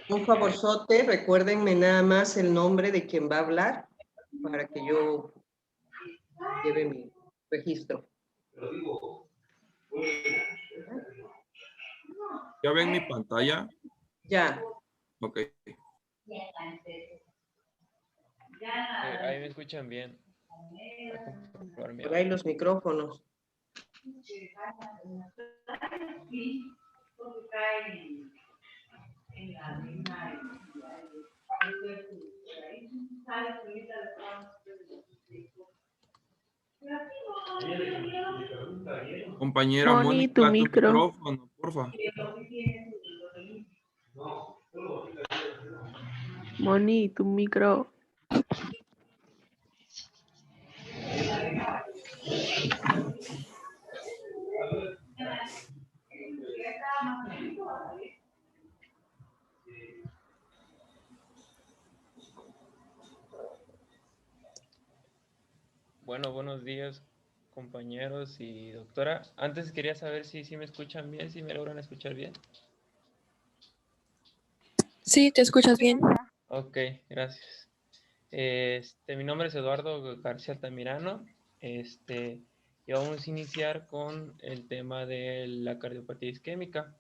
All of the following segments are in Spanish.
Un favorzote, recuérdenme nada más el nombre de quien va a hablar para que yo lleve mi registro. ¿Ya ven mi pantalla? Ya. Ok. Ahí me escuchan bien. Por ahí los micrófonos. Compañera Moni, Mónica, tu tu micro. micrófono, porfa. Moni, tu micro. Bueno, buenos días, compañeros y doctora. Antes quería saber si me escuchan bien, si me logran escuchar bien. Sí, te escuchas bien. Ok, gracias. Mi nombre es Eduardo García Altamirano. Y vamos a iniciar con el tema de la cardiopatía isquémica,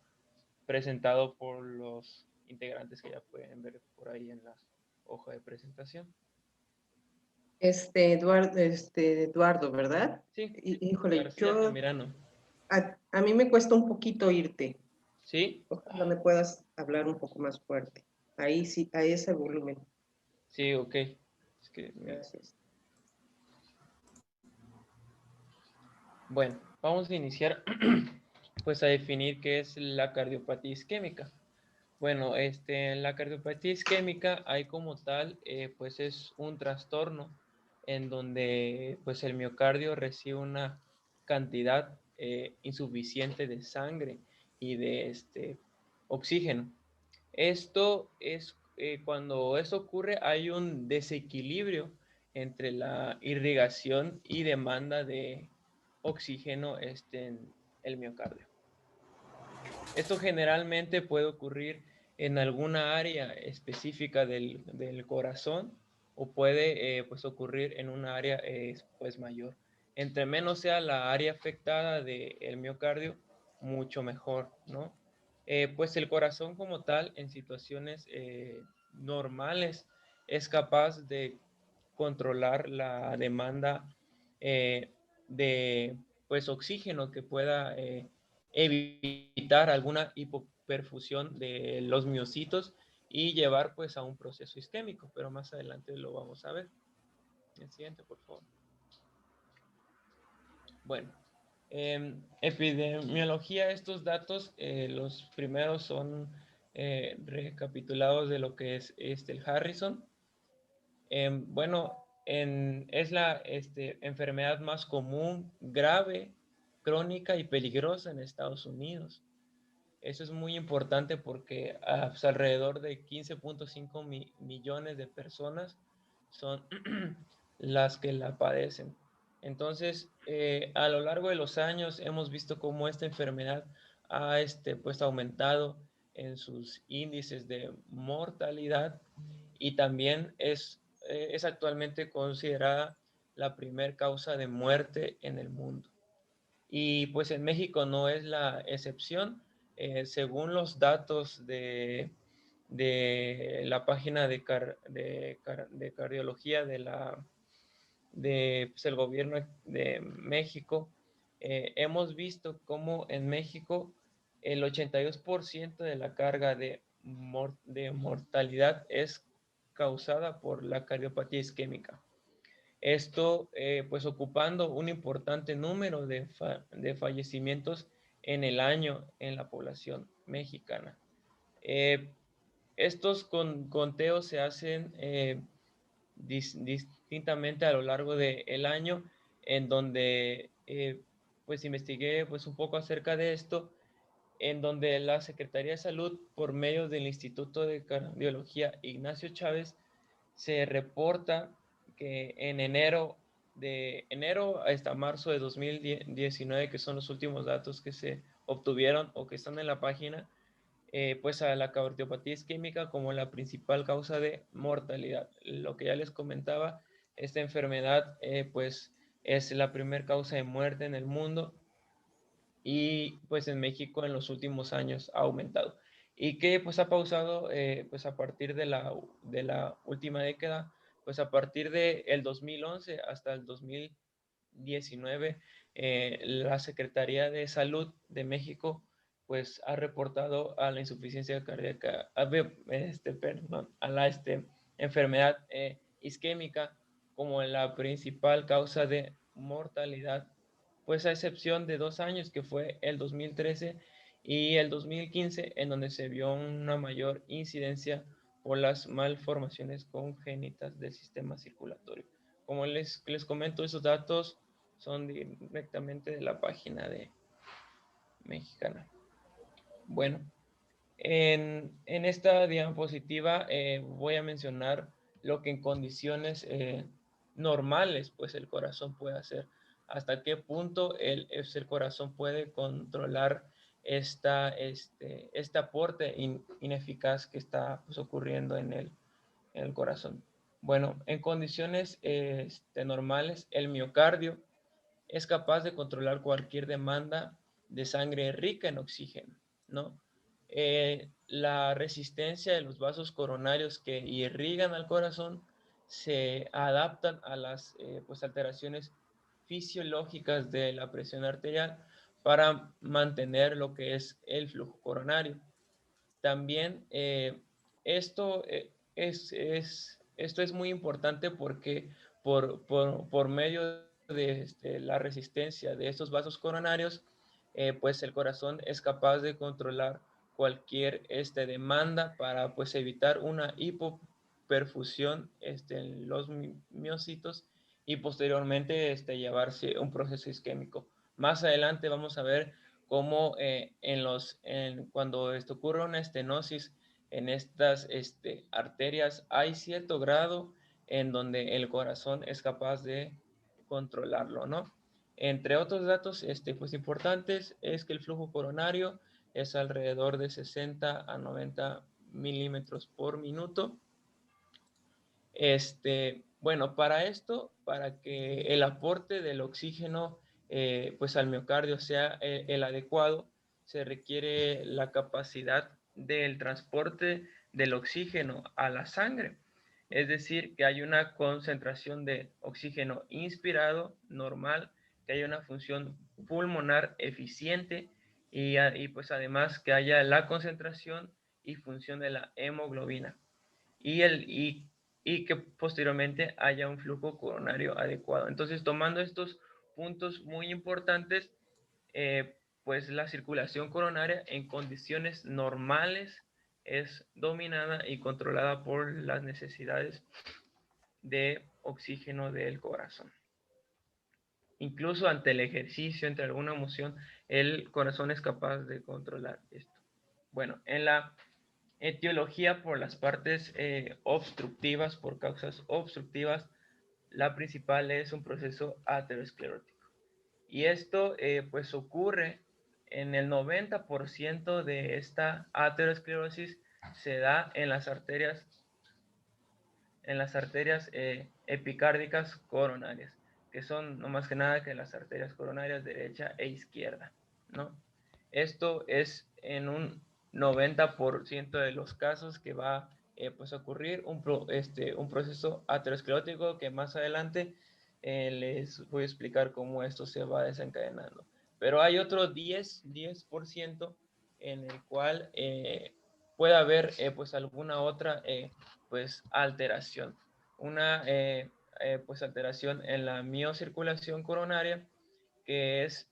presentado por los integrantes que ya pueden ver por ahí en la hoja de presentación. Eduardo, ¿verdad? Sí, Híjole, García Altamirano. a mí me cuesta un poquito oírte. ¿Sí? Ojalá me puedas hablar un poco más fuerte. Ahí sí, a ese volumen. Sí, ok. Es que, Gracias. bueno, vamos a iniciar pues a definir qué es la cardiopatía isquémica. Bueno, en la cardiopatía isquémica hay como tal, pues es un trastorno en donde pues el miocardio recibe una cantidad insuficiente de sangre y de oxígeno. Esto es, cuando eso ocurre, hay un desequilibrio entre la irrigación y demanda de oxígeno en el miocardio. Esto generalmente puede ocurrir en alguna área específica del corazón o puede pues ocurrir en una área pues mayor. Entre menos sea la área afectada del miocardio, mucho mejor, ¿no? Pues el corazón como tal, en situaciones normales, es capaz de controlar la demanda de pues oxígeno que pueda evitar alguna hipoperfusión de los miocitos y llevar pues a un proceso isquémico, pero más adelante lo vamos a ver. El siguiente, por favor. Bueno, epidemiología, estos datos, los primeros son recapitulados de lo que es el Harrison. Bueno, es la enfermedad más común, grave, crónica y peligrosa en Estados Unidos. Eso es muy importante porque pues, alrededor de 15.5 millones de personas son las que la padecen. Entonces, a lo largo de los años hemos visto cómo esta enfermedad ha pues, aumentado en sus índices de mortalidad y también es actualmente considerada la primer causa de muerte en el mundo. Y pues en México no es la excepción. Según los datos de la página de cardiología de pues, el gobierno de México, hemos visto cómo en México el 82% de la carga de mortalidad es causada por la cardiopatía isquémica. Esto, pues ocupando un importante número de fallecimientos en el año en la población mexicana. Estos conteos se hacen distintamente a lo largo del año, en donde pues investigué pues un poco acerca de esto, en donde la Secretaría de Salud, por medio del Instituto de Cardiología Ignacio Chávez, se reporta que en de enero hasta marzo de 2019, que son los últimos datos que se obtuvieron o que están en la página, pues a la cardiopatía isquémica como la principal causa de mortalidad. Lo que ya les comentaba, esta enfermedad pues es la primera causa de muerte en el mundo y pues en México en los últimos años ha aumentado. Y que pues ha pausado pues a partir de la última década, pues a partir del 2011 hasta el 2019, la Secretaría de Salud de México pues ha reportado a la insuficiencia cardíaca, a la enfermedad isquémica como la principal causa de mortalidad, pues a excepción de 2 años, que fue el 2013 y el 2015, en donde se vio una mayor incidencia por las malformaciones congénitas del sistema circulatorio. Como les comento, esos datos son directamente de la página de mexicana. Bueno, en esta diapositiva voy a mencionar lo que en condiciones normales pues el corazón puede hacer. Hasta qué punto el corazón puede controlar este aporte ineficaz que está pues, ocurriendo en el corazón. Bueno, en condiciones normales, el miocardio es capaz de controlar cualquier demanda de sangre rica en oxígeno, ¿no? La resistencia de los vasos coronarios que irrigan al corazón se adaptan a las pues alteraciones fisiológicas de la presión arterial para mantener lo que es el flujo coronario. También esto es muy importante porque por medio de la resistencia de estos vasos coronarios, pues el corazón es capaz de controlar cualquier demanda para pues evitar una hipoperfusión en los miocitos y posteriormente llevarse un proceso isquémico. Más adelante vamos a ver cómo cuando ocurre una estenosis en estas arterias hay cierto grado en donde el corazón es capaz de controlarlo, ¿no? Entre otros datos pues importantes es que el flujo coronario es alrededor de 60 a 90 milímetros por minuto. Bueno, para esto, para que el aporte del oxígeno pues al miocardio sea el adecuado, se requiere la capacidad del transporte del oxígeno a la sangre. Es decir, que hay una concentración de oxígeno inspirado normal, que haya una función pulmonar eficiente y pues además que haya la concentración y función de la hemoglobina y que posteriormente haya un flujo coronario adecuado. Entonces, tomando estos puntos muy importantes, pues la circulación coronaria en condiciones normales es dominada y controlada por las necesidades de oxígeno del corazón. Incluso ante el ejercicio, ante alguna emoción, el corazón es capaz de controlar esto. Bueno, en la etiología por las partes obstructivas, por causas obstructivas, la principal es un proceso aterosclerótico. Y esto pues ocurre en el 90% de esta aterosclerosis se da en las arterias epicárdicas coronarias, que son no más que nada que las arterias coronarias derecha e izquierda, ¿no? Esto es en un 90% de los casos que va pues a ocurrir un proceso aterosclerótico que más adelante les voy a explicar cómo esto se va desencadenando. Pero hay otro 10% en el cual puede haber pues alguna otra pues alteración. Una pues alteración en la miocirculación coronaria, que es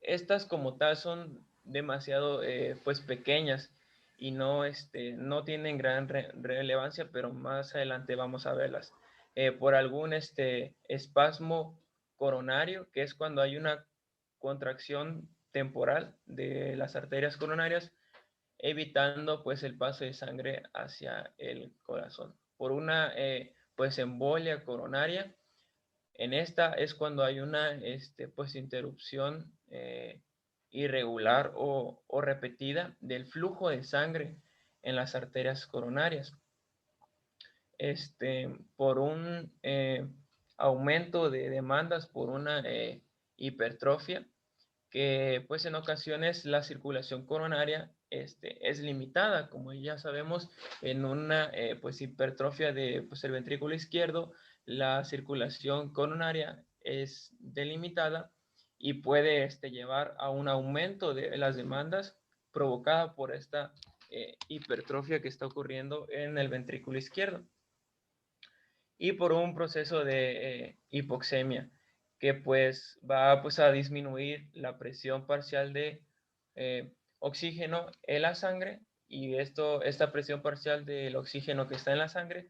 estas como tal son demasiado pues pequeñas y no tienen gran relevancia, pero más adelante vamos a verlas. Por algún espasmo coronario, que es cuando hay una contracción temporal de las arterias coronarias, evitando pues el paso de sangre hacia el corazón. Por una pues embolia coronaria, en esta es cuando hay una pues interrupción irregular o repetida del flujo de sangre en las arterias coronarias. Por un aumento de demandas por una hipertrofia, que pues en ocasiones la circulación coronaria es limitada, como ya sabemos, en una pues hipertrofia de pues, el ventrículo izquierdo, la circulación coronaria es delimitada y puede llevar a un aumento de las demandas provocada por esta hipertrofia que está ocurriendo en el ventrículo izquierdo y por un proceso de hipoxemia que pues va pues a disminuir la presión parcial de oxígeno en la sangre, y esta presión parcial del oxígeno que está en la sangre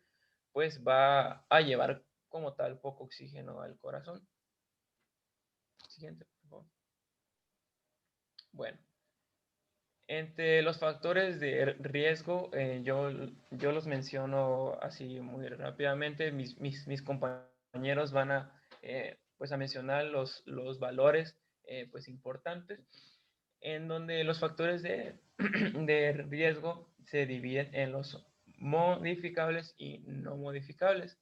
pues va a llevar como tal poco oxígeno al corazón. Siguiente, por favor. Bueno, entre los factores de riesgo, yo los menciono así muy rápidamente. Mis compañeros van a, pues a mencionar los valores pues importantes, en donde los factores de, de riesgo se dividen en los modificables y no modificables.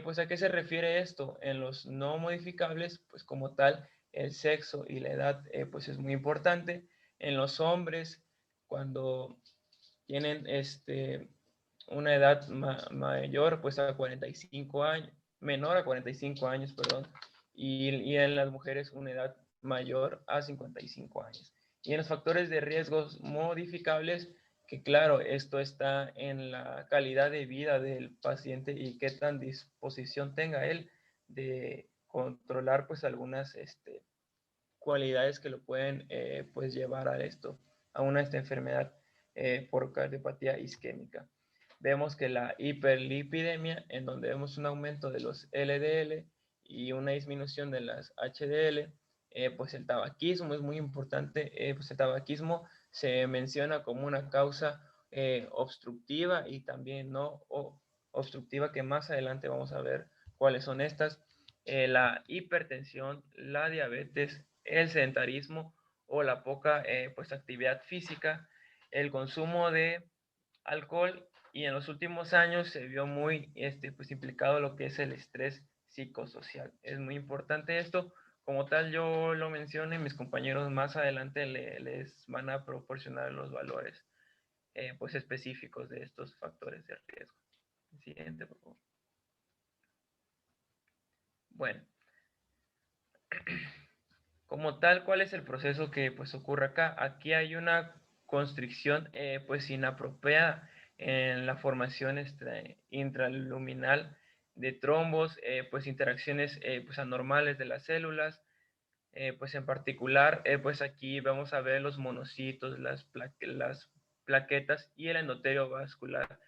Pues ¿a qué se refiere esto? En los no modificables, pues como tal, el sexo y la edad pues es muy importante. En los hombres, cuando tienen una edad mayor, pues a 45 años, menor a 45 años, perdón, y en las mujeres una edad mayor a 55 años. Y en los factores de riesgos modificables, que claro, esto está en la calidad de vida del paciente y qué tan disposición tenga él de controlar pues algunas cualidades que lo pueden pues llevar a esto, a esta enfermedad por cardiopatía isquémica. Vemos que la hiperlipidemia, en donde vemos un aumento de los LDL y una disminución de las HDL, pues el tabaquismo es muy importante. Pues el tabaquismo se menciona como una causa obstructiva y también no obstructiva, que más adelante vamos a ver cuáles son estas. La hipertensión, la diabetes, el sedentarismo o la poca pues actividad física, el consumo de alcohol, y en los últimos años se vio muy pues implicado lo que es el estrés psicosocial. Es muy importante esto. Como tal, yo lo mencioné, mis compañeros más adelante les van a proporcionar los valores pues específicos de estos factores de riesgo. Siguiente, por favor. Bueno, como tal, ¿cuál es el proceso que pues ocurre acá? Aquí hay una constricción pues inapropiada en la formación intraluminal de trombos, pues interacciones pues anormales de las células, pues en particular pues aquí vamos a ver los monocitos, las plaquetas y el endotelio vascular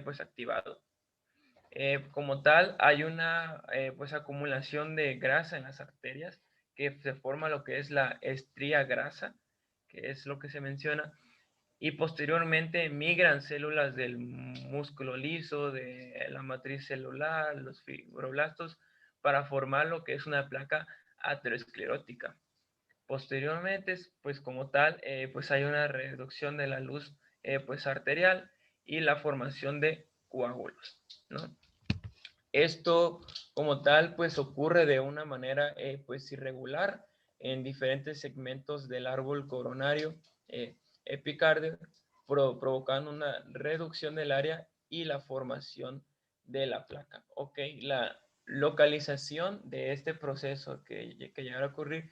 pues activado. Como tal, hay una pues acumulación de grasa en las arterias, que se forma lo que es la estría grasa, que es lo que se menciona, y posteriormente migran células del músculo liso, de la matriz celular, los fibroblastos, para formar lo que es una placa aterosclerótica. Posteriormente, pues como tal, pues hay una reducción de la luz pues arterial y la formación de coágulos, ¿no? Esto como tal pues ocurre de una manera pues irregular en diferentes segmentos del árbol coronario epicardio, provocando una reducción del área y la formación de la placa. Ok, la localización de este proceso que llegará a ocurrir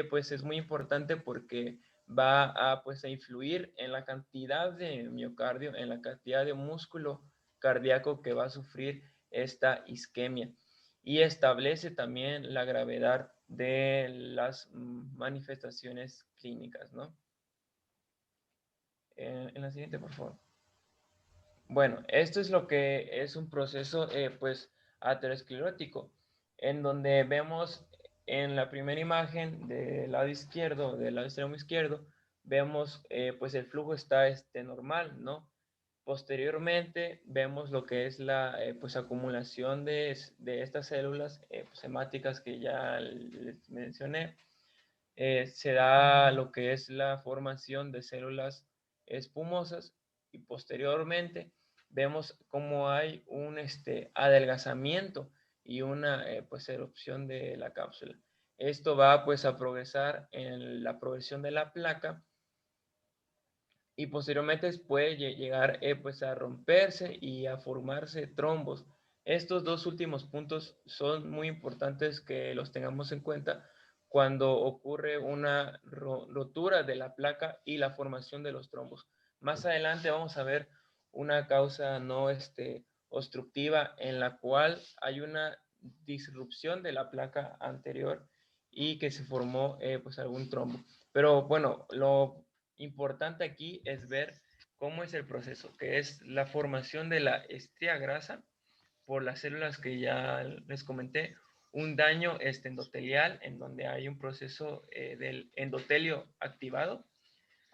pues es muy importante, porque va a pues a influir en la cantidad de miocardio, en la cantidad de músculo cardíaco que va a sufrir esta isquemia, y establece también la gravedad de las manifestaciones clínicas, ¿no? En la siguiente, por favor. Bueno, esto es lo que es un proceso pues aterosclerótico, en donde vemos en la primera imagen del lado izquierdo, del lado extremo izquierdo, vemos pues el flujo está normal, ¿no? Posteriormente vemos lo que es la pues acumulación de estas células pues, hemáticas que ya les mencioné. se da lo que es la formación de células espumosas y posteriormente vemos cómo hay un adelgazamiento y una pues erupción de la cápsula. Esto va pues a progresar en la progresión de la placa y posteriormente puede llegar pues a romperse y a formarse trombos. Estos dos últimos puntos son muy importantes que los tengamos en cuenta cuando ocurre una rotura de la placa y la formación de los trombos. Más adelante vamos a ver una causa no obstructiva en la cual hay una disrupción de la placa anterior y que se formó pues algún trombo. Pero bueno, lo importante aquí es ver cómo es el proceso, que es la formación de la estría grasa por las células que ya les comenté, un daño endotelial en donde hay un proceso del endotelio activado,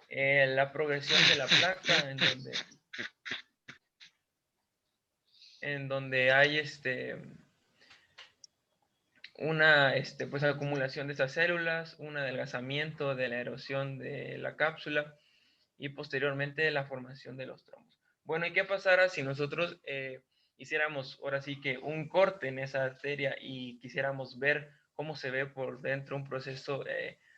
la progresión de la placa en donde hay una pues acumulación de estas células, un adelgazamiento de la erosión de la cápsula y posteriormente la formación de los trombos. Bueno, ¿y qué pasará si nosotros hiciéramos ahora sí que un corte en esa arteria y quisiéramos ver cómo se ve por dentro un proceso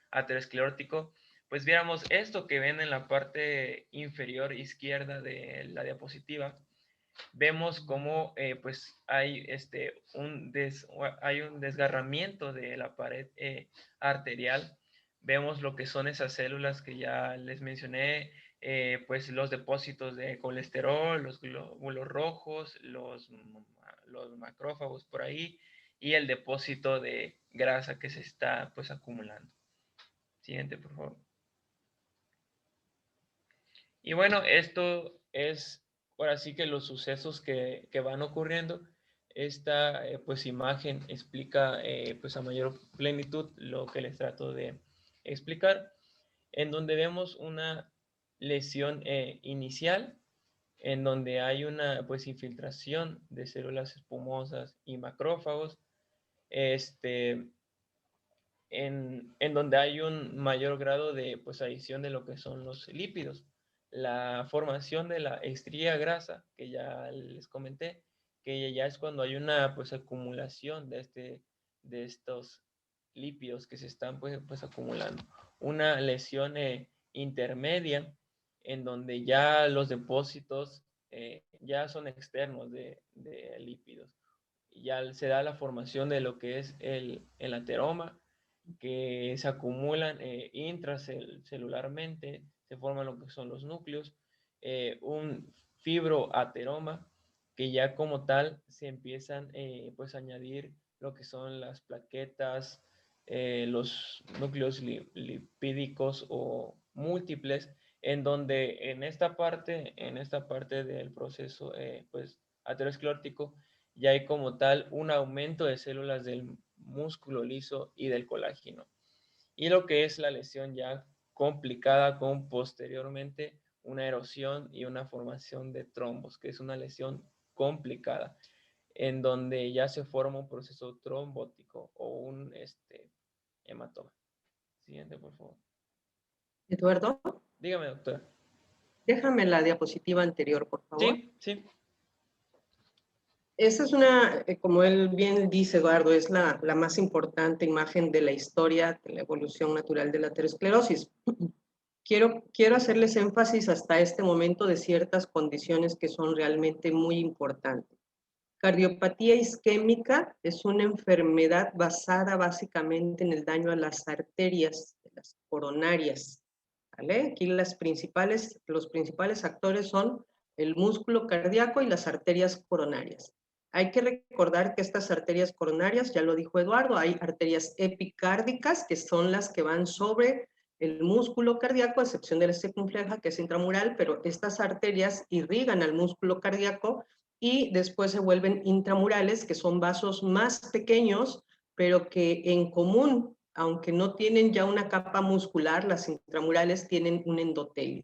aterosclerótico? Pues viéramos esto que ven en la parte inferior izquierda de la diapositiva. Vemos cómo pues hay, hay un desgarramiento de la pared arterial. Vemos lo que son esas células que ya les mencioné, pues los depósitos de colesterol, los glóbulos rojos, los macrófagos por ahí y el depósito de grasa que se está pues acumulando. Siguiente, por favor. Y bueno, esto es ahora sí que los sucesos que van ocurriendo. Esta pues imagen explica pues a mayor plenitud lo que les trato de explicar, en donde vemos una lesión inicial, en donde hay una pues infiltración de células espumosas y macrófagos, en donde hay un mayor grado de pues adición de lo que son los lípidos. La formación de la estría grasa, que ya les comenté, que ya es cuando hay una pues acumulación de estos lípidos que se están pues acumulando. Una lesión intermedia, en donde ya los depósitos ya son externos de lípidos. Ya se da la formación de lo que es el ateroma, que se acumulan intracelularmente, se forman lo que son los núcleos, un fibroateroma, que ya como tal se empiezan pues a añadir lo que son las plaquetas, los núcleos lipídicos o múltiples, en donde en esta parte del proceso pues aterosclerótico ya hay como tal un aumento de células del músculo liso y del colágeno. Y lo que es la lesión ya complicada con posteriormente una erosión y una formación de trombos, que es una lesión complicada, en donde ya se forma un proceso trombótico o un hematoma. Siguiente, por favor. Eduardo, Dígame, doctora. déjame la diapositiva anterior, por favor. Sí, sí. Esa es una, como él bien dice, Eduardo, es la más importante imagen de la historia de la evolución natural de la aterosclerosis. Quiero hacerles énfasis hasta este momento de ciertas condiciones que son realmente muy importantes. Cardiopatía isquémica es una enfermedad basada básicamente en el daño a las arterias, las coronarias. ¿Vale? Aquí los principales actores son el músculo cardíaco y las arterias coronarias. Hay que recordar que estas arterias coronarias, ya lo dijo Eduardo, hay arterias epicárdicas, que son las que van sobre el músculo cardíaco, a excepción de la circunfleja, que es intramural, pero estas arterias irrigan al músculo cardíaco y después se vuelven intramurales, que son vasos más pequeños, pero que en común, aunque no tienen ya una capa muscular, las intramurales tienen un endotelio.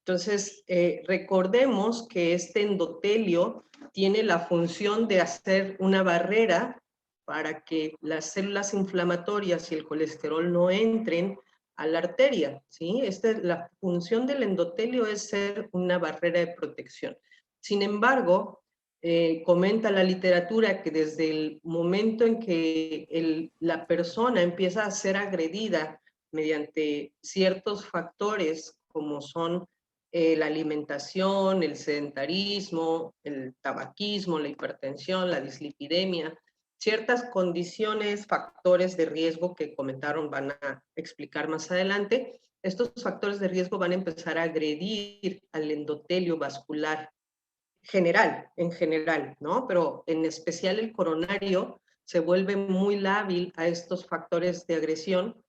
Entonces, recordemos que este endotelio tiene la función de hacer una barrera para que las células inflamatorias y el colesterol no entren a la arteria, ¿sí? La función del endotelio es ser una barrera de protección. Sin embargo, comenta la literatura que desde el momento en que la persona empieza a ser agredida mediante ciertos factores como son la alimentación, el sedentarismo, el tabaquismo, la hipertensión, la dislipidemia, ciertas condiciones, factores de riesgo que comentaron, van a explicar más adelante, estos factores de riesgo van a empezar a agredir al endotelio vascular en general, ¿no? Pero en especial el coronario se vuelve muy lábil a estos factores de agresión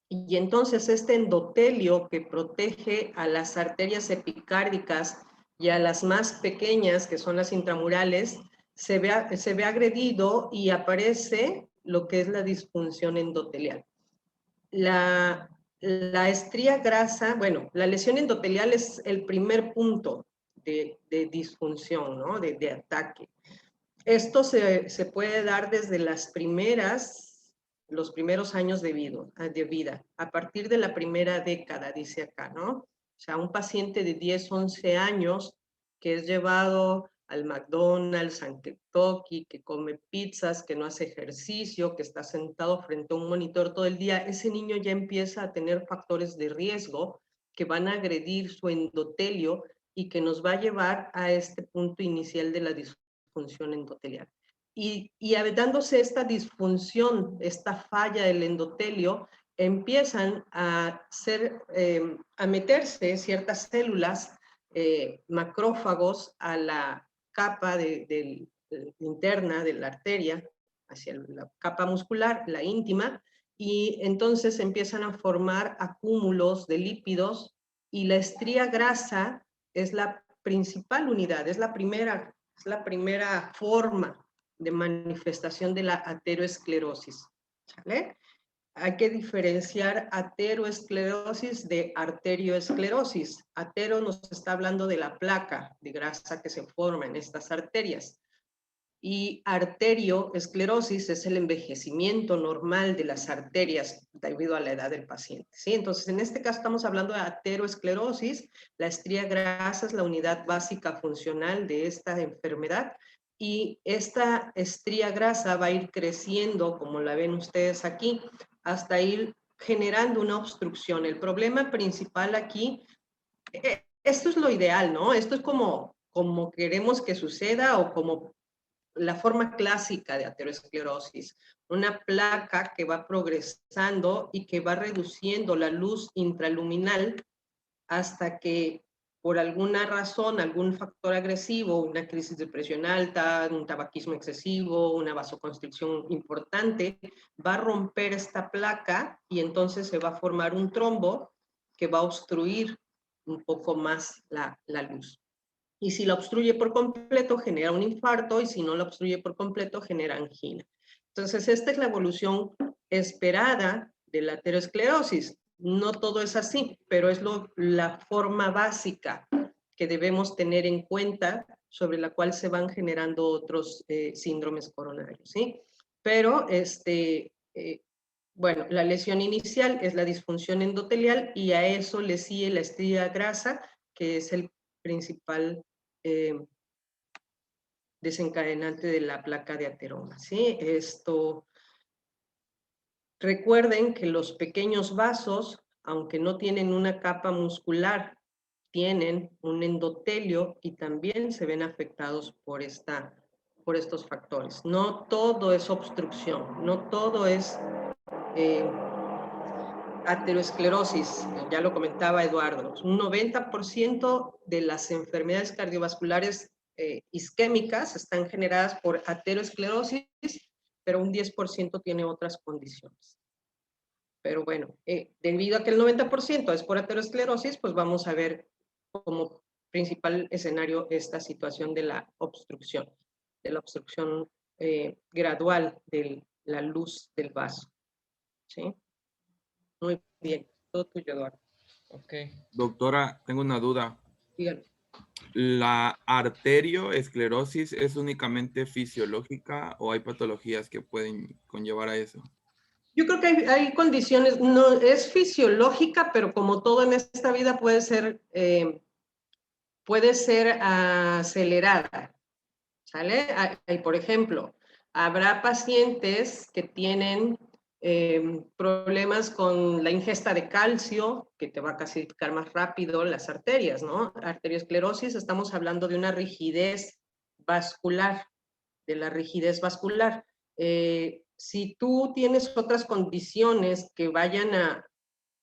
y entonces este endotelio que protege a las arterias epicárdicas y a las más pequeñas, que son las intramurales, se ve agredido y aparece lo que es la disfunción endotelial. La estría grasa, bueno, la lesión endotelial es el primer punto de disfunción, ¿no? De ataque. Esto se puede dar desde los primeros años de vida, a partir de la primera década, dice acá, ¿no? O sea, un paciente de 10, 11 años que es llevado al McDonald's, al Kentucky, que come pizzas, que no hace ejercicio, que está sentado frente a un monitor todo el día, ese niño ya empieza a tener factores de riesgo que van a agredir su endotelio y que nos va a llevar a este punto inicial de la disfunción endotelial. Y dándose esta disfunción, esta falla del endotelio, empiezan a meterse ciertas células, macrófagos, a la capa interna de la arteria, hacia la capa muscular, la íntima, y entonces empiezan a formar acúmulos de lípidos, y la estría grasa es la principal unidad, es la primera forma de manifestación de la ateroesclerosis, ¿vale? Hay que diferenciar ateroesclerosis de arterioesclerosis. Atero nos está hablando de la placa de grasa que se forma en estas arterias. Y arterioesclerosis es el envejecimiento normal de las arterias debido a la edad del paciente, ¿sí? Entonces, en este caso estamos hablando de ateroesclerosis. La estría grasa es la unidad básica funcional de esta enfermedad, y esta estría grasa va a ir creciendo, como la ven ustedes aquí, hasta ir generando una obstrucción. El problema principal aquí, esto es lo ideal, ¿no? Esto es como queremos que suceda, o como la forma clásica de aterosclerosis, una placa que va progresando y que va reduciendo la luz intraluminal hasta que, por alguna razón, algún factor agresivo, una crisis de presión alta, un tabaquismo excesivo, una vasoconstricción importante, va a romper esta placa y entonces se va a formar un trombo que va a obstruir un poco más la luz. Y si la obstruye por completo, genera un infarto, y si no la obstruye por completo, genera angina. Entonces, esta es la evolución esperada de la aterosclerosis. No todo es así, pero es la forma básica que debemos tener en cuenta, sobre la cual se van generando otros síndromes coronarios, ¿sí? Pero, bueno, la lesión inicial es la disfunción endotelial, y a eso le sigue la estría grasa, que es el principal desencadenante de la placa de ateroma, ¿sí? Recuerden que los pequeños vasos, aunque no tienen una capa muscular, tienen un endotelio y también se ven afectados por estos factores. No todo es obstrucción, no todo es aterosclerosis, ya lo comentaba Eduardo. Un 90% de las enfermedades cardiovasculares isquémicas están generadas por aterosclerosis, pero un 10% tiene otras condiciones. Pero bueno, debido a que el 90% es por aterosclerosis, pues vamos a ver como principal escenario esta situación de la obstrucción gradual de la luz del vaso, ¿sí? Muy bien, todo tuyo, Eduardo. Ok. Doctora, tengo una duda. Dígame. ¿La arterioesclerosis es únicamente fisiológica o hay patologías que pueden conllevar a eso? Yo creo que hay condiciones, no es fisiológica, pero como todo en esta vida puede ser acelerada, ¿sale? Y por ejemplo, habrá pacientes que tienen problemas con la ingesta de calcio, que te va a calcificar más rápido las arterias, ¿no? Arteriosclerosis, estamos hablando de una rigidez vascular, de la rigidez vascular. Si tú tienes otras condiciones que vayan a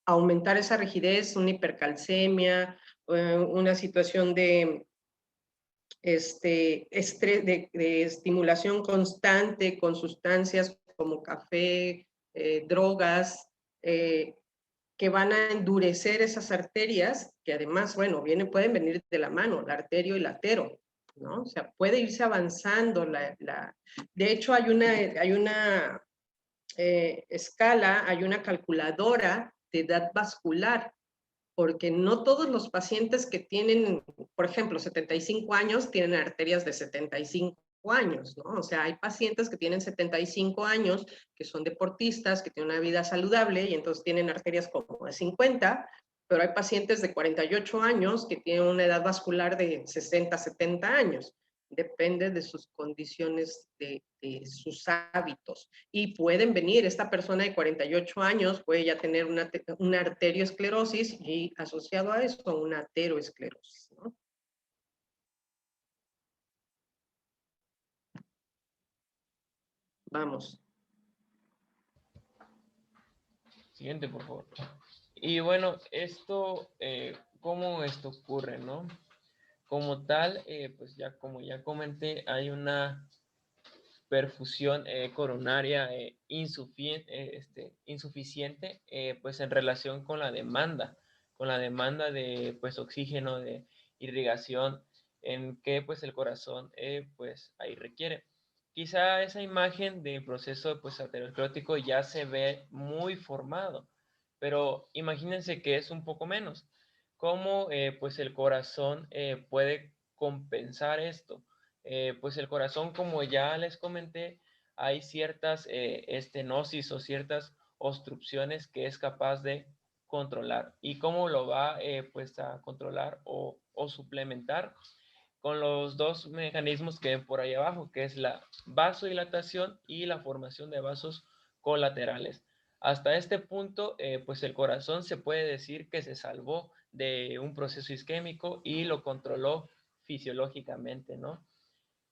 aumentar esa rigidez, una hipercalcemia, una situación de estrés, de estimulación constante con sustancias como café, drogas, que van a endurecer esas arterias, que además, bueno, pueden venir de la mano, la arterio y la atero, ¿no? O sea, puede irse avanzando. De hecho, hay una escala, hay una calculadora de edad vascular, porque no todos los pacientes que tienen, por ejemplo, 75 años, tienen arterias de 75 años, ¿no? O sea, hay pacientes que tienen 75 años, que son deportistas, que tienen una vida saludable y entonces tienen arterias como de 50, pero hay pacientes de 48 años que tienen una edad vascular de 60, 70 años. Depende de sus condiciones, de sus hábitos. Y pueden venir, esta persona de 48 años puede ya tener una arterioesclerosis y asociado a eso una ateroesclerosis, ¿no? Vamos. Siguiente, por favor. Y bueno, ¿cómo esto ocurre, no? Como tal, pues ya como ya comenté, hay una perfusión coronaria insuficiente, pues en relación con la demanda de pues oxígeno, de irrigación, en que pues el corazón pues ahí requiere. Quizá esa imagen de proceso pues aterosclerótico ya se ve muy formado, pero imagínense que es un poco menos. ¿Cómo pues el corazón puede compensar esto? Pues el corazón, como ya les comenté, hay ciertas estenosis o ciertas obstrucciones que es capaz de controlar. ¿Y cómo lo va pues a controlar o suplementar? Con los dos mecanismos que ven por ahí abajo, que es la vasodilatación y la formación de vasos colaterales. Hasta este punto, pues el corazón se puede decir que se salvó de un proceso isquémico y lo controló fisiológicamente, ¿no?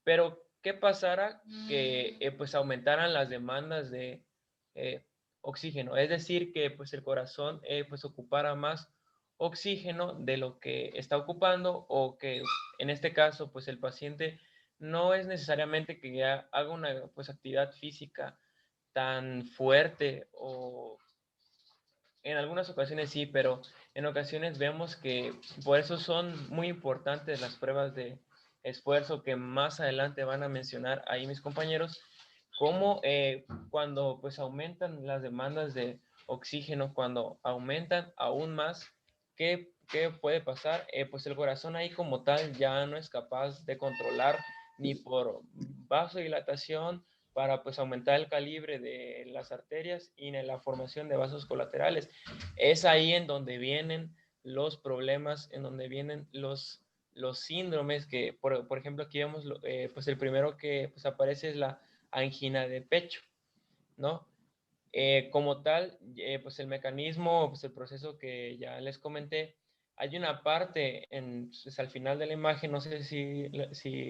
Pero, ¿qué pasara que pues aumentaran las demandas de eh, oxígeno? Es decir, que pues el corazón pues ocupara más oxígeno de lo que está ocupando, o que en este caso pues el paciente no es necesariamente que ya haga una pues actividad física tan fuerte, o en algunas ocasiones sí, pero en ocasiones vemos que por eso son muy importantes las pruebas de esfuerzo que más adelante van a mencionar ahí mis compañeros, como cuando pues aumentan las demandas de oxígeno, cuando aumentan aún más, ¿qué puede pasar? Pues el corazón ahí como tal ya no es capaz de controlar ni por vasodilatación para pues aumentar el calibre de las arterias y en la formación de vasos colaterales. Es ahí en donde vienen los problemas, en donde vienen los síndromes que, por ejemplo, aquí vemos, pues el primero que pues aparece es la angina de pecho, ¿no? Como tal, pues el mecanismo, pues el proceso que ya les comenté, hay una parte pues al final de la imagen, no sé si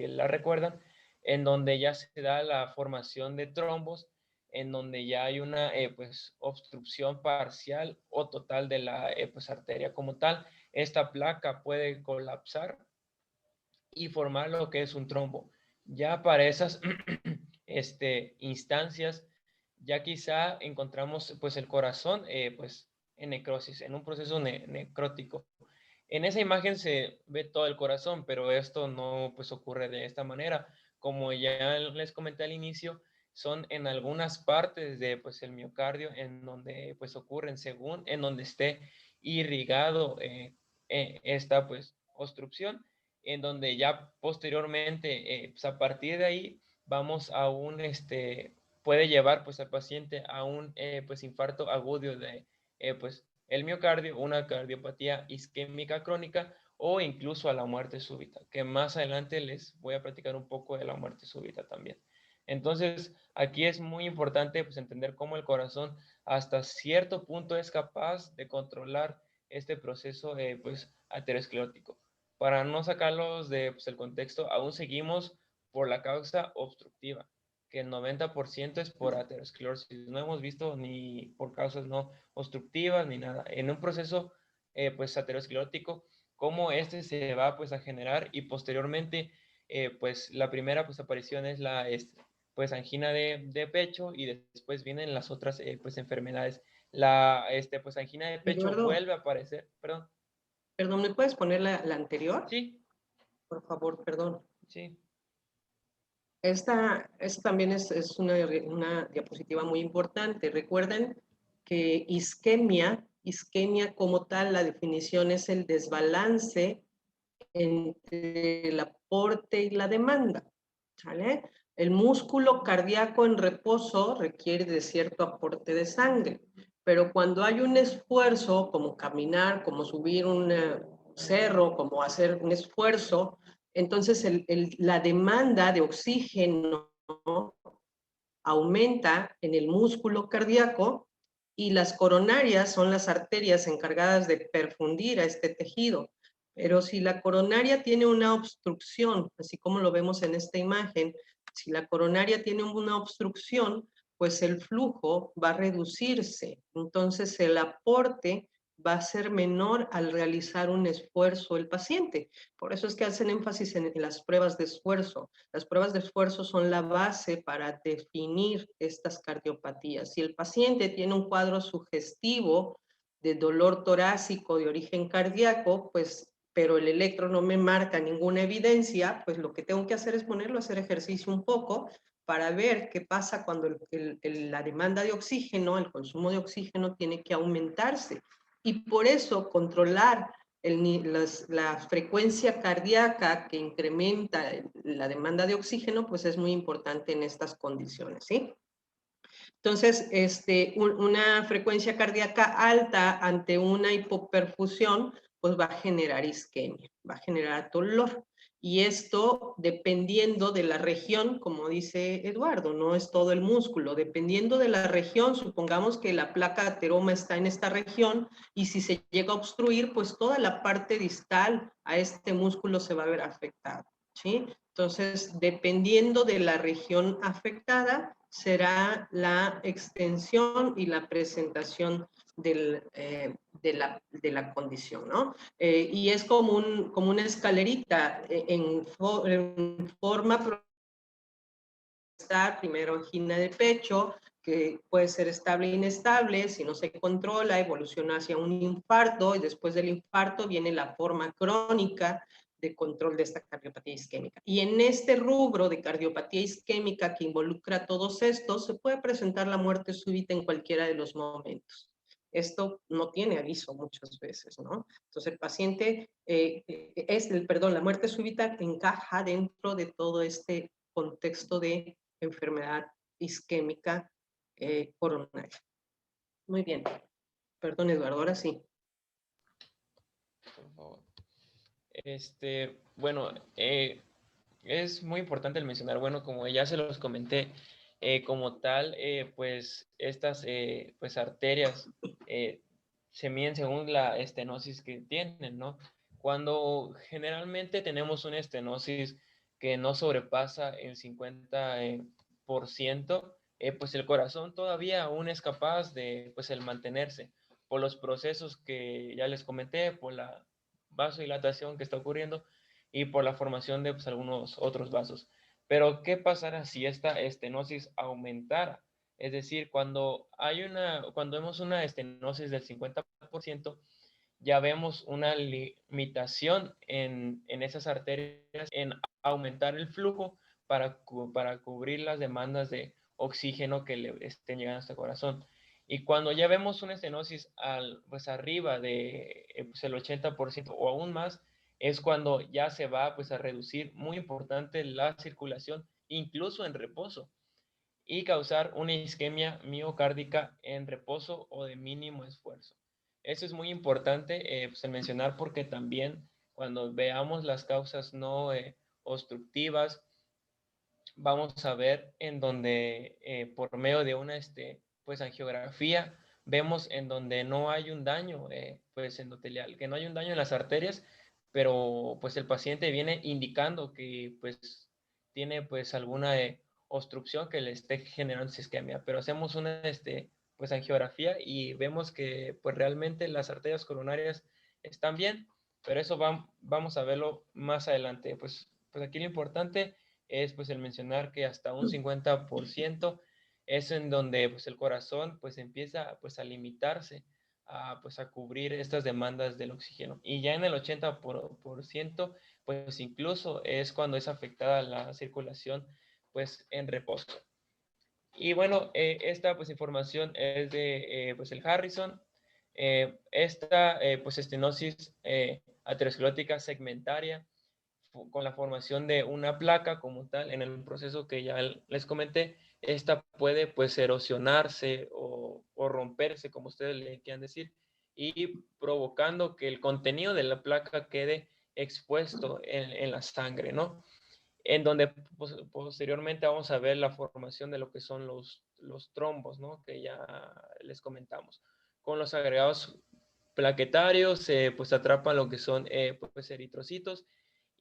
la recuerdan, en donde ya se da la formación de trombos, en donde ya hay una pues obstrucción parcial o total de la pues arteria como tal. Esta placa puede colapsar y formar lo que es un trombo. Ya para esas instancias, ya quizá encontramos pues el corazón pues en necrosis, en un proceso necrótico. En esa imagen se ve todo el corazón, pero esto no pues ocurre de esta manera. Como ya les comenté al inicio, son en algunas partes de pues el miocardio en donde pues ocurren según en donde esté irrigado esta pues obstrucción. en donde ya posteriormente, pues a partir de ahí, vamos a puede llevar pues al paciente a un pues infarto agudo de pues el miocardio, una cardiopatía isquémica crónica o incluso a la muerte súbita, que más adelante les voy a platicar un poco de la muerte súbita también. Entonces, aquí es muy importante pues entender cómo el corazón hasta cierto punto es capaz de controlar este proceso pues aterosclerótico. Para no sacarlos de pues, el contexto, aún seguimos por la causa obstructiva, que el 90% es por aterosclerosis. No hemos visto ni por causas no obstructivas ni nada. En un proceso pues aterosclerótico, cómo este se va pues a generar y posteriormente pues la primera pues aparición es la pues angina de pecho y después vienen las otras pues enfermedades. La pues angina de pecho Eduardo, vuelve a aparecer, perdón. perdón, ¿me puedes poner la anterior? Sí, Por favor, perdón. sí. Esta también es una diapositiva muy importante. Recuerden que isquemia como tal, la definición es el desbalance entre el aporte y la demanda. ¿Vale? El músculo cardíaco en reposo requiere de cierto aporte de sangre, pero cuando hay un esfuerzo, como caminar, como subir un cerro, como hacer un esfuerzo, entonces la demanda de oxígeno aumenta en el músculo cardíaco y las coronarias son las arterias encargadas de perfundir a este tejido. Pero si la coronaria tiene una obstrucción, así como lo vemos en esta imagen, si la coronaria tiene una obstrucción, pues el flujo va a reducirse. Entonces el aporte va a ser menor al realizar un esfuerzo el paciente. Por eso es que hacen énfasis en las pruebas de esfuerzo. Las pruebas de esfuerzo son la base para definir estas cardiopatías. Si el paciente tiene un cuadro sugestivo de dolor torácico de origen cardíaco, pues, pero el electro no me marca ninguna evidencia, pues lo que tengo que hacer es ponerlo a hacer ejercicio un poco para ver qué pasa cuando la demanda de oxígeno, el consumo de oxígeno tiene que aumentarse. Y por eso controlar la frecuencia cardíaca que incrementa la demanda de oxígeno, pues es muy importante en estas condiciones, ¿sí? Entonces, una frecuencia cardíaca alta ante una hipoperfusión, pues va a generar isquemia, va a generar dolor. Y esto, dependiendo de la región, como dice Eduardo, no es todo el músculo, dependiendo de la región, supongamos que la placa ateroma está en esta región y si se llega a obstruir, pues toda la parte distal a este músculo se va a ver afectada, ¿sí? Entonces, dependiendo de la región afectada, será la extensión y la presentación de la condición, ¿no? Y es como una escalerita en forma primero angina de pecho, que puede ser estable e inestable, si no se controla, evoluciona hacia un infarto y después del infarto viene la forma crónica de control de esta cardiopatía isquémica. Y en este rubro de cardiopatía isquémica que involucra a todos estos, se puede presentar la muerte súbita en cualquiera de los momentos. Esto no tiene aviso muchas veces, ¿no? Entonces el paciente, la muerte súbita encaja dentro de todo este contexto de enfermedad isquémica coronaria. Muy bien. Perdón, Eduardo, ahora sí. Por favor. Bueno, es muy importante el mencionar, bueno, como ya se los comenté, como tal, pues estas pues arterias se miden según la estenosis que tienen, ¿no? Cuando generalmente tenemos una estenosis que no sobrepasa el 50%, pues el corazón todavía aún es capaz de, pues, el mantenerse por los procesos que ya les comenté, por la vasodilatación que está ocurriendo y por la formación de pues, algunos otros vasos. Pero, ¿qué pasará si esta estenosis aumentara? Es decir, cuando vemos una estenosis del 50%, ya vemos una limitación en esas arterias en aumentar el flujo para cubrir las demandas de oxígeno que le estén llegando a este corazón. Y cuando ya vemos una estenosis pues arriba de pues el 80% o aún más, es cuando ya se va pues a reducir muy importante la circulación, incluso en reposo, y causar una isquemia miocárdica en reposo o de mínimo esfuerzo. Eso es muy importante pues, el mencionar, porque también cuando veamos las causas no obstructivas, vamos a ver en donde por medio de una pues angiografía vemos en donde no hay un daño pues endotelial, que no hay un daño en las arterias, pero pues el paciente viene indicando que pues tiene pues alguna obstrucción que le esté generando isquemia, pero hacemos una pues angiografía y vemos que pues realmente las arterias coronarias están bien, pero eso vamos a verlo más adelante. Pues aquí lo importante es pues el mencionar que hasta un 50% es en donde pues el corazón pues empieza pues a limitarse pues a cubrir estas demandas del oxígeno, y ya en el 80% pues incluso es cuando es afectada la circulación pues en reposo. Y bueno, esta pues información es de pues el Harrison. Esta pues estenosis aterosclerótica segmentaria con la formación de una placa como tal en el proceso que ya les comenté, esta puede pues erosionarse o romperse, como ustedes le quieran decir, y provocando que el contenido de la placa quede expuesto en la sangre, ¿no? En donde posteriormente vamos a ver la formación de lo que son los trombos, ¿no? Que ya les comentamos. Con los agregados plaquetarios, pues atrapan lo que son pues eritrocitos,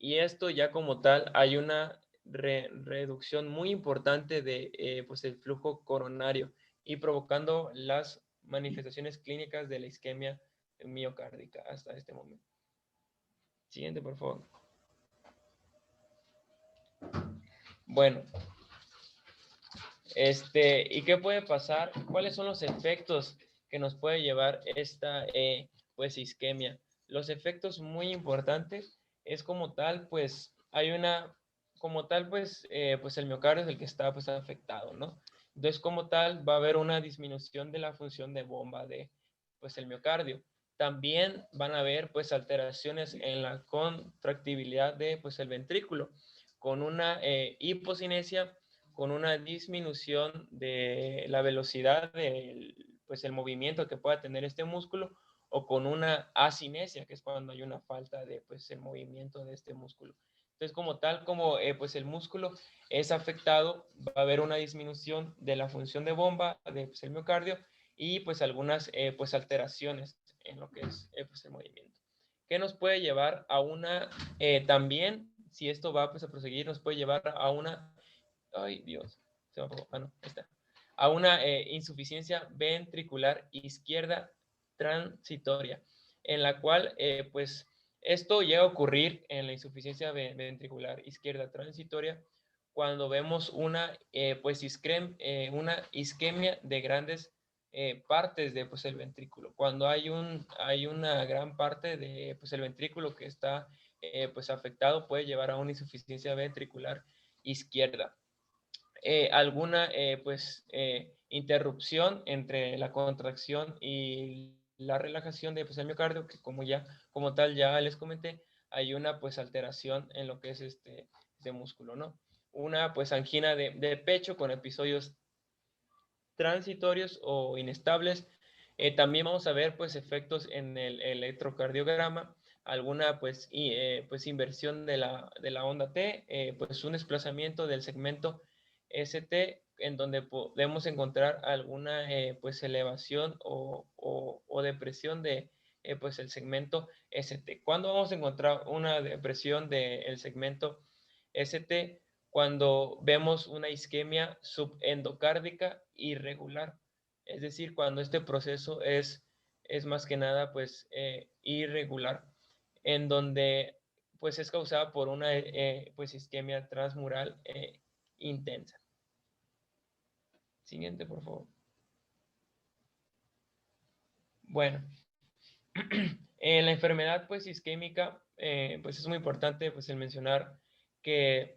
y esto ya como tal hay una reducción muy importante de pues el flujo coronario y provocando las manifestaciones clínicas de la isquemia miocárdica hasta este momento. Siguiente, por favor. Bueno, ¿y qué puede pasar? ¿Cuáles son los efectos que nos puede llevar esta pues isquemia? Los efectos muy importantes es como tal, pues hay una, como tal, pues el miocardio es el que está pues afectado, ¿no? Entonces, como tal, va a haber una disminución de la función de bomba de pues el miocardio. También van a haber pues alteraciones en la contractibilidad de pues el ventrículo, con una hipocinesia, con una disminución de la velocidad del pues el movimiento que pueda tener este músculo, o con una asinesia, que es cuando hay una falta de pues el movimiento de este músculo. Entonces, como tal, como pues el músculo es afectado, va a haber una disminución de la función de bomba de pues, el miocardio, y pues algunas pues alteraciones en lo que es pues el movimiento, que nos puede llevar a una también, si esto va pues a proseguir, nos puede llevar a una, ay Dios, se me apagó, no, ahí está, a una insuficiencia ventricular izquierda transitoria, en la cual pues esto llega a ocurrir en la insuficiencia ventricular izquierda transitoria cuando vemos una pues una isquemia de grandes partes de pues el ventrículo, cuando hay una gran parte de pues el ventrículo que está pues afectado, puede llevar a una insuficiencia ventricular izquierda. Alguna interrupción entre la contracción y la relajación de pues, el miocardio, que como tal ya les comenté, hay una pues alteración en lo que es este músculo, ¿no? Una pues angina de pecho con episodios transitorios o inestables. También vamos a ver pues efectos en el electrocardiograma, alguna pues inversión de la onda T, pues un desplazamiento del segmento ST, en donde podemos encontrar alguna pues elevación o depresión de pues el segmento ST. ¿Cuándo vamos a encontrar una depresión del segmento ST? Cuando vemos una isquemia subendocárdica irregular, es decir, cuando este proceso es más que nada pues irregular, en donde pues es causada por una pues isquemia transmural intensa. Siguiente, por favor. Bueno, en la enfermedad pues isquémica pues es muy importante pues el mencionar que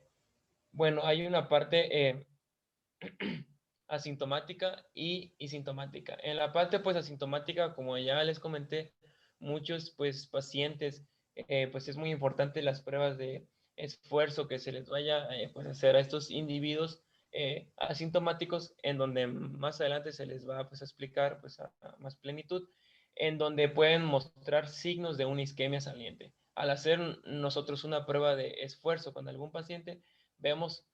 bueno, hay una parte asintomática y sintomática. En la parte pues asintomática, como ya les comenté, muchos pues pacientes pues es muy importante las pruebas de esfuerzo que se les vaya pues a hacer a estos individuos asintomáticos, en donde más adelante se les va pues, a explicar pues, a más plenitud, en donde pueden mostrar signos de una isquemia saliente. Al hacer nosotros una prueba de esfuerzo con algún paciente, vemos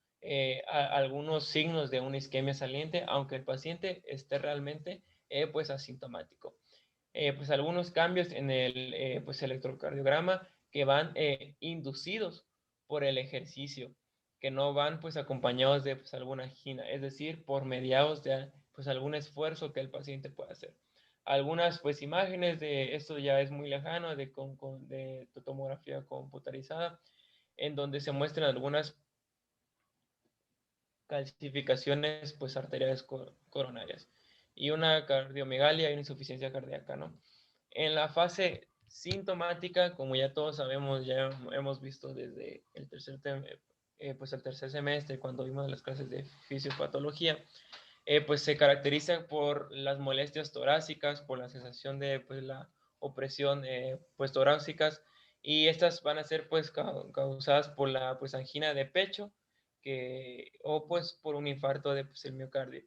algunos signos de una isquemia saliente, aunque el paciente esté realmente pues asintomático. Pues algunos cambios en el pues electrocardiograma que van inducidos por el ejercicio, que no van pues acompañados de pues alguna angina, es decir, por mediados de pues algún esfuerzo que el paciente pueda hacer. Algunas pues imágenes de esto ya es muy lejano, de tomografía computarizada, en donde se muestran algunas calcificaciones pues arteriales coronarias y una cardiomegalia y una insuficiencia cardíaca, ¿no? En la fase sintomática, como ya todos sabemos, ya hemos visto desde el pues el tercer semestre, cuando vimos las clases de fisiopatología, pues se caracteriza por las molestias torácicas, por la sensación de pues, la opresión pues torácicas, y estas van a ser pues causadas por la pues angina de pecho o pues por un infarto de pues, el miocardio.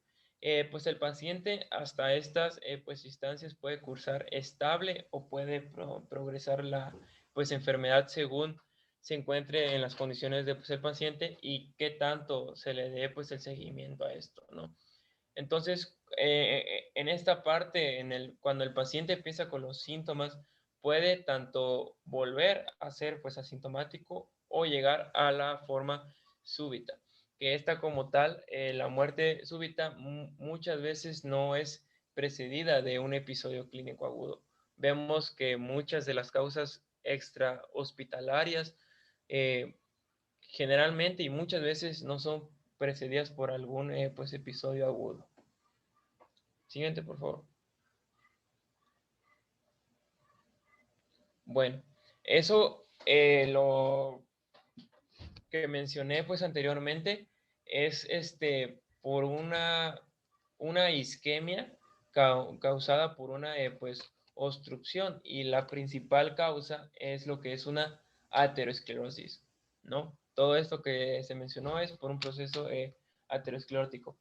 Pues el paciente hasta estas pues instancias puede cursar estable o puede progresar la pues enfermedad según se encuentre en las condiciones de pues, el paciente y qué tanto se le dé pues el seguimiento a esto, ¿no? Entonces, en esta parte, cuando el paciente empieza con los síntomas, puede tanto volver a ser pues asintomático o llegar a la forma súbita, que esta como tal, la muerte súbita muchas veces no es precedida de un episodio clínico agudo. Vemos que muchas de las causas extra hospitalarias generalmente y muchas veces no son precedidas por algún pues, episodio agudo. Siguiente, por favor. Bueno, eso lo que mencioné pues anteriormente es por una isquemia causada por una pues obstrucción, y la principal causa es lo que es una aterosclerosis, ¿no? Todo esto que se mencionó es por un proceso aterosclerótico.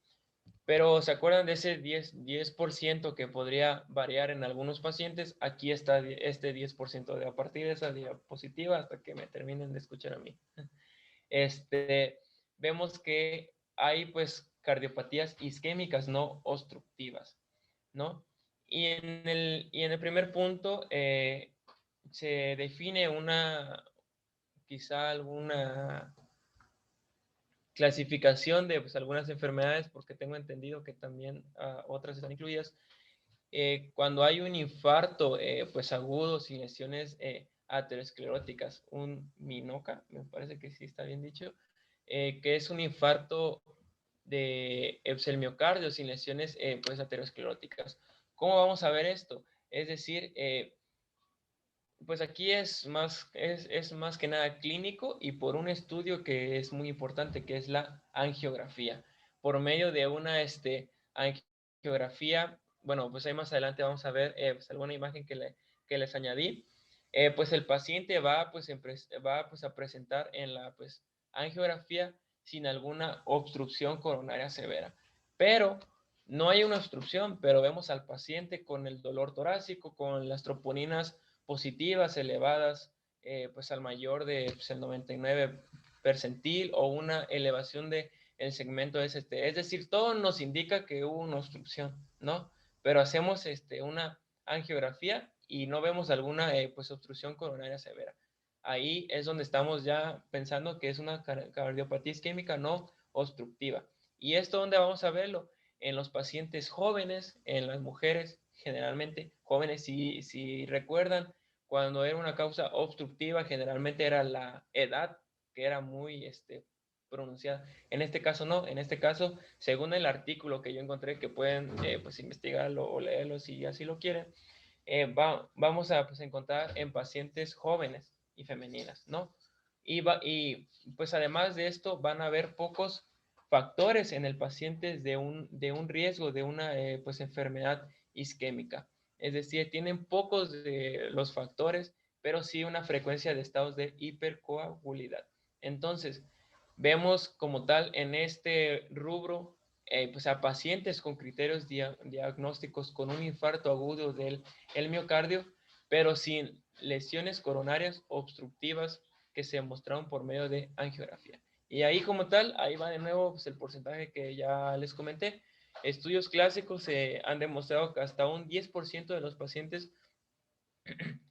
Pero ¿se acuerdan de ese 10% que podría variar en algunos pacientes? Aquí está este 10% de a partir de esa diapositiva hasta que me terminen de escuchar a mí. Vemos que hay pues cardiopatías isquémicas no obstructivas, ¿no? Y en el primer punto se define quizá alguna clasificación de pues, algunas enfermedades, porque tengo entendido que también otras están incluidas. Cuando hay un infarto pues agudo sin lesiones ateroscleróticas, un MINOCA, me parece que sí está bien dicho, que es un infarto de miocardio sin lesiones pues ateroscleróticas. ¿Cómo vamos a ver esto? Es decir, pues aquí es más que nada clínico y por un estudio que es muy importante, que es la angiografía. Por medio de una angiografía, bueno, pues ahí más adelante vamos a ver pues alguna imagen que les añadí. Pues el paciente va pues a presentar en la pues angiografía sin alguna obstrucción coronaria severa. Pero no hay una obstrucción, pero vemos al paciente con el dolor torácico, con las troponinas positivas elevadas pues al mayor de pues, el 99 percentil o una elevación de el segmento ST. Es decir, todo nos indica que hubo una obstrucción, ¿no? Pero hacemos una angiografía y no vemos alguna pues obstrucción coronaria severa. Ahí es donde estamos ya pensando que es una cardiopatía isquémica no obstructiva. ¿Y esto dónde vamos a verlo? En los pacientes jóvenes, en las mujeres generalmente jóvenes. Si recuerdan, cuando era una causa obstructiva, generalmente era la edad, que era muy pronunciada. En este caso no, en este caso, según el artículo que yo encontré, que pueden pues investigarlo o leerlo si así lo quieren, vamos a pues, encontrar en pacientes jóvenes y femeninas, ¿no? Y pues además de esto van a haber pocos factores en el paciente de un riesgo de una pues enfermedad isquémica. Es decir, tienen pocos de los factores pero sí una frecuencia de estados de hipercoagulidad. Entonces, vemos como tal en este rubro pues a pacientes con criterios diagnósticos con un infarto agudo del miocardio, pero sin lesiones coronarias obstructivas que se mostraron por medio de angiografía. Y ahí como tal, ahí va de nuevo pues, el porcentaje que ya les comenté. Estudios clásicos han demostrado que hasta un 10% de los pacientes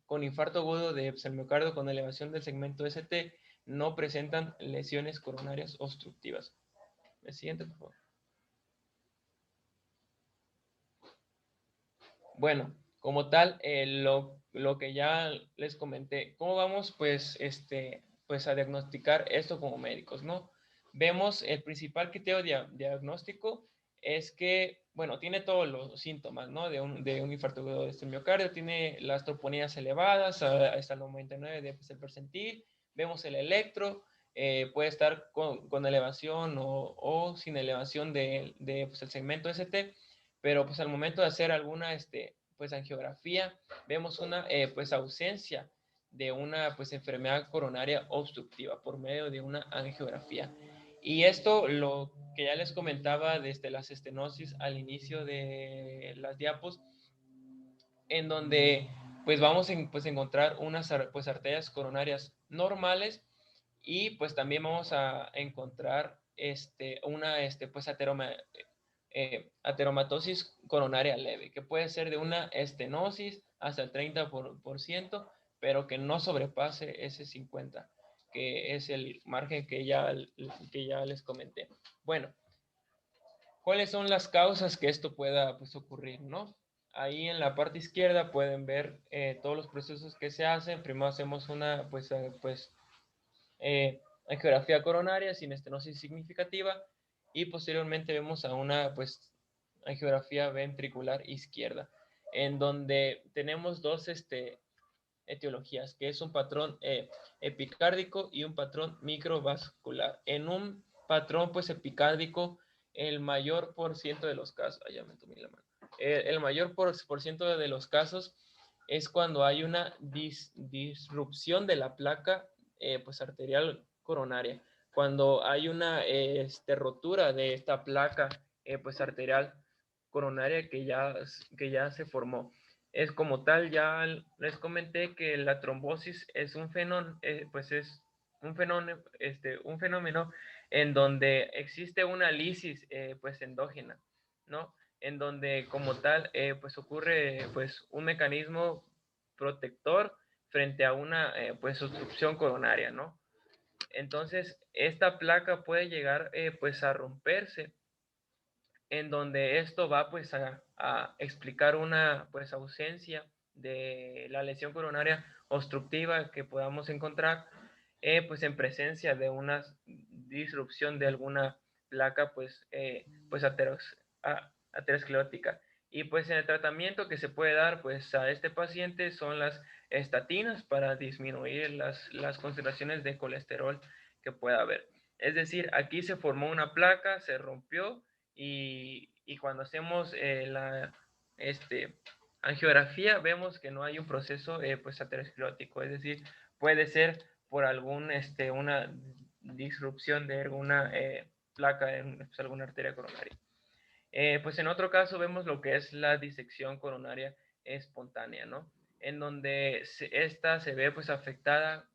con infarto agudo de pues, el miocardio con elevación del segmento ST no presentan lesiones coronarias obstructivas. El siguiente, por favor. Bueno, como tal, lo que ya les comenté, ¿cómo vamos pues, pues a diagnosticar esto como médicos, ¿no? Vemos el principal criterio diagnóstico es que, bueno, tiene todos los síntomas, ¿no? De un infarto agudo de este miocardio, tiene las troponías elevadas, hasta el 99 de pues, el percentil, vemos el electro, puede estar con elevación o sin elevación de pues, el segmento ST, pero pues al momento de hacer alguna pues angiografía vemos una pues ausencia de una pues enfermedad coronaria obstructiva por medio de una angiografía. Y esto lo que ya les comentaba desde las estenosis al inicio de las diapos, en donde pues vamos a pues, encontrar unas pues arterias coronarias normales y pues también vamos a encontrar una pues ateromatosis coronaria leve, que puede ser de una estenosis hasta el 30%, pero que no sobrepase ese 50%, que es el margen que ya les comenté. Bueno, ¿cuáles son las causas que esto pueda pues, ocurrir, no? Ahí en la parte izquierda pueden ver todos los procesos que se hacen. Primero hacemos una angiografía coronaria sin estenosis significativa y posteriormente vemos a una pues angiografía ventricular izquierda, en donde tenemos dos etiologías, que es un patrón epicárdico y un patrón microvascular. En un patrón pues epicárdico, el mayor por ciento de los casos, ya me tomé la mano, el mayor por ciento de los casos es cuando hay una disrupción de la placa pues arterial coronaria. Cuando hay una rotura de esta placa pues arterial coronaria que ya se formó. Es como tal, ya les comenté que la trombosis es un fenómeno, pues es un fenómeno en donde existe una lisis pues endógena, ¿no? En donde como tal pues ocurre pues un mecanismo protector frente a una pues obstrucción coronaria, ¿no? Entonces esta placa puede llegar pues a romperse, en donde esto va pues a explicar una pues ausencia de la lesión coronaria obstructiva que podamos encontrar pues en presencia de una disrupción de alguna placa pues aterosclerótica. Y pues en el tratamiento que se puede dar pues a este paciente son las estatinas para disminuir las concentraciones de colesterol que pueda haber. Es decir, aquí se formó una placa, se rompió y cuando hacemos la angiografía vemos que no hay un proceso pues aterosclerótico, es decir, puede ser por una disrupción de alguna placa en pues, alguna arteria coronaria. Pues en otro caso vemos lo que es la disección coronaria espontánea, ¿no? En donde esta se ve pues afectada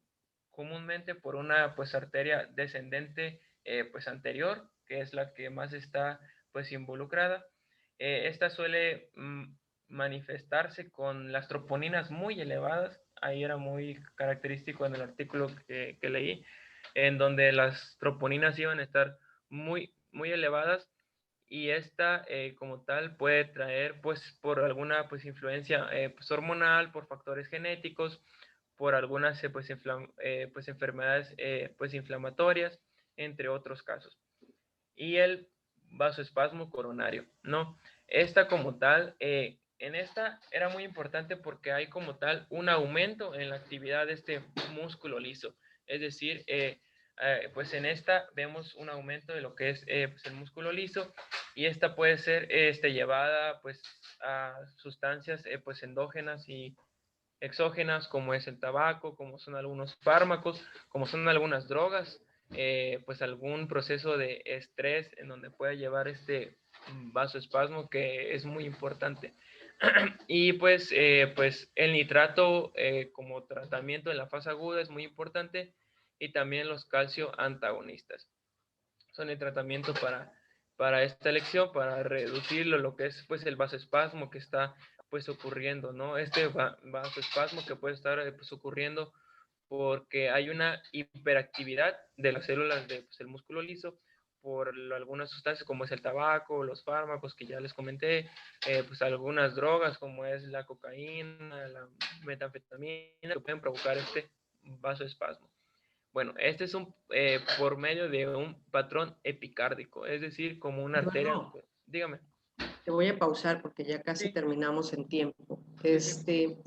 comúnmente por una pues arteria descendente pues anterior, que es la que más está pues involucrada. Esta suele manifestarse con las troponinas muy elevadas. Ahí era muy característico en el artículo que leí, en donde las troponinas iban a estar muy, muy elevadas, y esta como tal puede traer pues por alguna pues influencia pues hormonal, por factores genéticos, por algunas pues enfermedades pues inflamatorias, entre otros casos. Y el vasoespasmo coronario, ¿no? Esta como tal, en esta era muy importante porque hay como tal un aumento en la actividad de este músculo liso. Es decir, pues en esta vemos un aumento de lo que es pues el músculo liso, y esta puede ser llevada pues a sustancias pues endógenas y exógenas, como es el tabaco, como son algunos fármacos, como son algunas drogas, pues algún proceso de estrés en donde pueda llevar este vasoespasmo, que es muy importante. Y pues el nitrato como tratamiento en la fase aguda es muy importante, y también los calcio antagonistas son el tratamiento para esta lección, para reducirlo, lo que es pues el vasoespasmo que está pues ocurriendo, ¿no? Este vasoespasmo que puede estar pues ocurriendo porque hay una hiperactividad de las células del músculo liso por algunas sustancias como es el tabaco, los fármacos que ya les comenté, pues algunas drogas como es la cocaína, la metanfetamina, que pueden provocar este vasoespasmo. Bueno, este es por medio de un patrón epicárdico, es decir, como una arteria. Eduardo, Dígame. te voy a pausar porque ya casi Sí. terminamos en tiempo. Sí.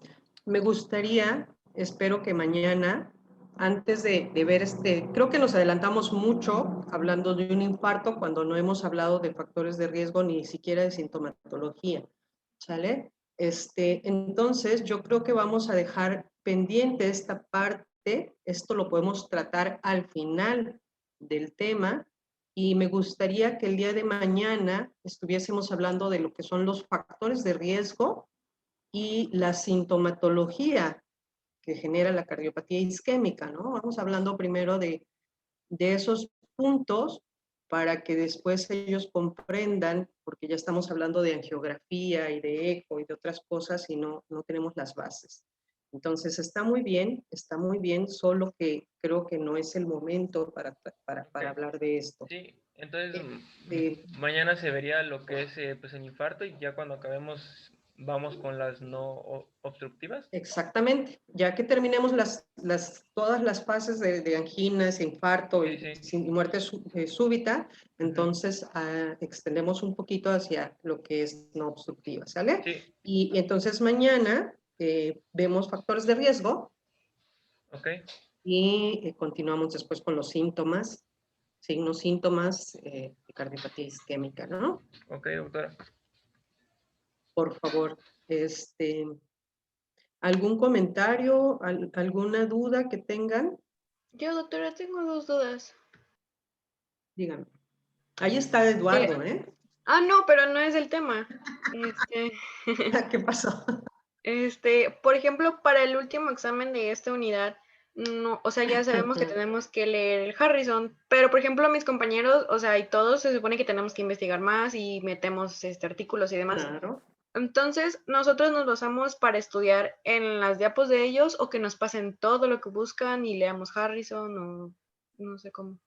Me gustaría, espero que mañana, antes de ver creo que nos adelantamos mucho hablando de un infarto cuando no hemos hablado de factores de riesgo ni siquiera de sintomatología, ¿sale? Entonces, yo creo que vamos a dejar pendiente esta parte, esto lo podemos tratar al final del tema, y me gustaría que el día de mañana estuviésemos hablando de lo que son los factores de riesgo y la sintomatología que genera la cardiopatía isquémica, ¿no? Vamos hablando primero de esos puntos para que después ellos comprendan, porque ya estamos hablando de angiografía y de eco y de otras cosas y no tenemos las bases. Entonces está muy bien, solo que creo que no es el momento para hablar de esto. Sí, entonces Mañana se vería lo que es pues el infarto, y ya cuando acabemos vamos con las no obstructivas. Exactamente, ya que terminemos todas las fases de anginas, infarto Sí. y muerte súbita, entonces extendemos un poquito hacia lo que es no obstructiva, ¿sale? Sí. Y entonces mañana vemos factores de riesgo. Ok. Y continuamos después con los síntomas, signos, síntomas de cardiopatía isquémica, ¿no? Ok, doctora. Por favor, ¿algún comentario, alguna duda que tengan? Yo, doctora, tengo 2 dudas. Díganme. Ahí está Eduardo, ¿eh? No, pero no es el tema. ¿Qué pasó? Por ejemplo, para el último examen de esta unidad, no, o sea, ya sabemos que tenemos que leer el Harrison, pero por ejemplo, mis compañeros, o sea, y todos se supone que tenemos que investigar más y metemos artículos y demás. Claro. Entonces, nosotros nos basamos para estudiar en las diapos de ellos, o que nos pasen todo lo que buscan y leamos Harrison, o no sé cómo.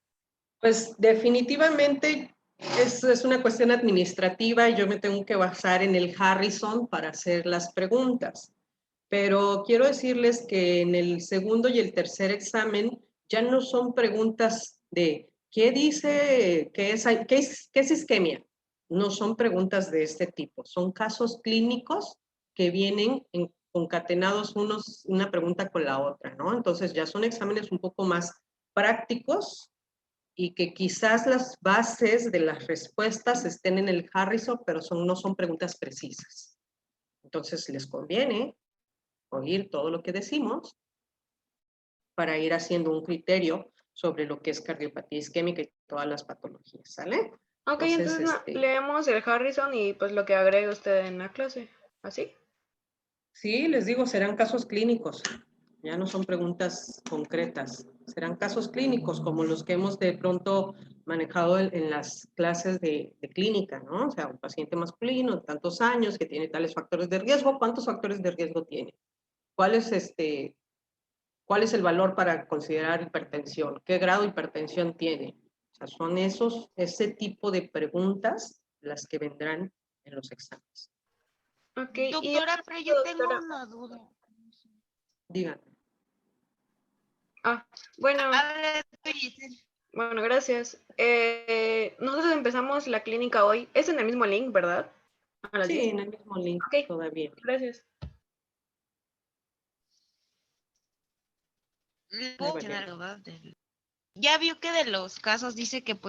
Pues definitivamente es una cuestión administrativa y yo me tengo que basar en el Harrison para hacer las preguntas. Pero quiero decirles que en el segundo y el tercer examen ya no son preguntas de ¿qué dice? ¿Qué es isquemia? No son preguntas de este tipo, son casos clínicos que vienen concatenados una pregunta con la otra, ¿no? Entonces ya son exámenes un poco más prácticos y que quizás las bases de las respuestas estén en el Harrison, pero no son preguntas precisas. Entonces les conviene oír todo lo que decimos para ir haciendo un criterio sobre lo que es cardiopatía isquémica y todas las patologías, ¿sale? Ok, entonces leemos el Harrison y pues lo que agregue usted en la clase, ¿así? Sí, les digo, serán casos clínicos, ya no son preguntas concretas, serán casos clínicos como los que hemos de pronto manejado en las clases de clínica, ¿no? O sea, un paciente masculino de tantos años que tiene tales factores de riesgo, ¿cuántos factores de riesgo tiene? ¿Cuál es ¿Cuál es el valor para considerar hipertensión? ¿Qué grado de hipertensión tiene? O sea, son ese tipo de preguntas las que vendrán en los exámenes. Okay. Doctora, pero yo tengo una duda. Díganme. Bueno. Bueno, gracias. Nosotros empezamos la clínica hoy. Es en el mismo link, ¿verdad? Sí, 10. En el mismo link, okay. Todavía. Gracias. Ya vio que de los casos dice que pues